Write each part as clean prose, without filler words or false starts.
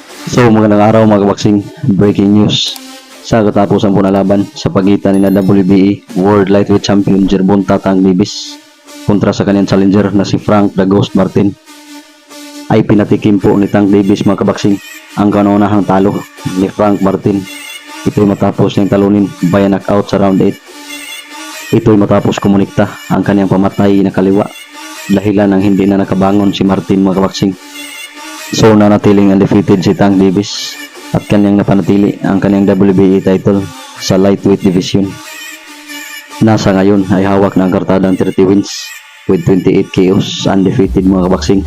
So magandang araw mga kabaksing, breaking news. Sa katapusan po na laban sa pagitan ni WBE World Lightweight Champion Gervonta Tank Davis kontra sa kanyang challenger na si Frank the Ghost Martin, ay pinatikim po ni Tank Davis mga kabaksing ang kanunahang talo ni Frank Martin. Ito'y matapos niyang talunin via knockout sa round 8. Ito'y matapos kumunikta ang kanyang pamatay na kaliwa dahilan ng hindi na nakabangon si Martin mga kabaksing. So nanatiling undefeated si Tank Davis at kanyang napanatili ang kanyang WBA title sa lightweight division. Nasa ngayon ay hawak ng kartadang 30 wins with 28 KOs, undefeated mga kabaksing.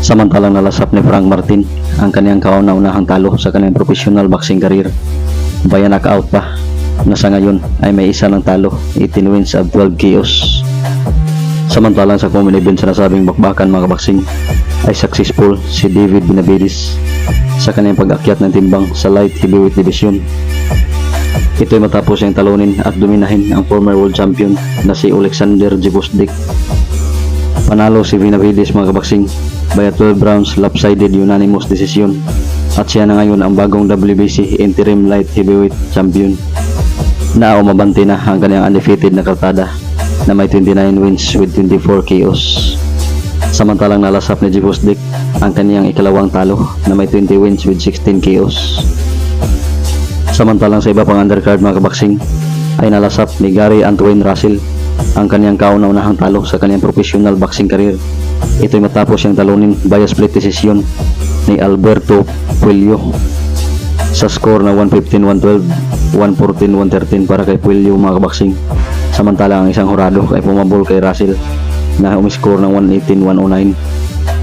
Samantalang nalasap ni Frank Martin ang kanyang kauna-unahang talo sa kanyang professional boxing career via knockout pa, na sa ngayon ay may isa ng talo, 18 wins at 12 KOs. Samantalang sa common event sa nasabing bakbakan mga kabaksing ay successful si David Benavides sa kanyang pag-akyat ng timbang sa light heavyweight division. Ito'y matapos niyang talunin at dominahin ang former world champion na si Alexander Gvozdyk. Panalo si Benavides mga kabaksing via 12 rounds lopsided unanimous decision at siya na ngayon ang bagong WBC interim light heavyweight champion na umabante na ang kanyang undefeated na kartada na may 29 wins with 24 KOs. Samantalang nalasap ni Gvozdyk ang kanyang ikalawang talo na may 20 wins with 16 KOs. Samantalang sa iba pang undercard mga kabaksing ay nalasap ni Gary Antoine Russell ang kanyang kauna-unahang talo sa kanyang professional boxing career. Ito'y matapos siyang talunin via split decision ni Alberto Puello sa score na 115-112, 114-113 para kay Puello mga kabaksing. Samantalang ang isang hurado ay pumabol kay Russell na umiscore ng 118-109.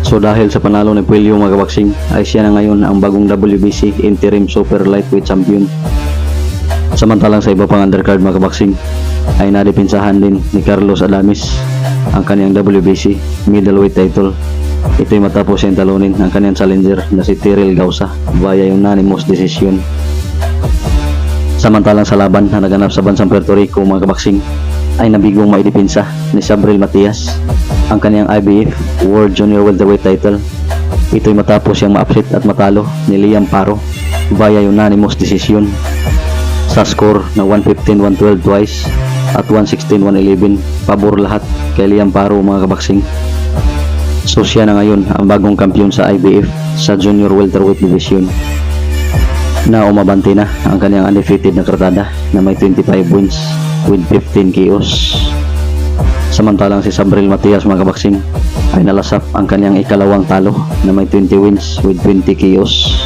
So dahil sa panalo ni Puello mga kabaksing ay siya na ngayon ang bagong WBC interim super lightweight champion. Samantalang sa iba pang undercard mga kabaksing ay nadipinsahan din ni Carlos Adames ang kanyang WBC middleweight title. Ito'y matapos siyang talunin ang kanyang challenger na si Tyrell Gausa via unanimous decision. Samantalang sa laban na naganap sa bansang Puerto Rico mga kabaksing ay nabigong maidipinsa ni Sabril Matias ang kanyang IBF World Junior Welterweight title. Ito'y matapos siyang ma-upset at matalo ni Liam Paro via unanimous decision sa score na 115-112 twice at 116-111, pabor lahat kay Liam Paro mga kabaksing. So siya na ngayon ang bagong kampiyon sa IBF sa Junior Welterweight division na umabante na ang kanyang undefeated na kartada na may 25 wins with 15 KOs. Samantalang si Sabril Matias mga kabaksing ay nalasap ang kanyang ikalawang talo na may 20 wins with 20 KOs.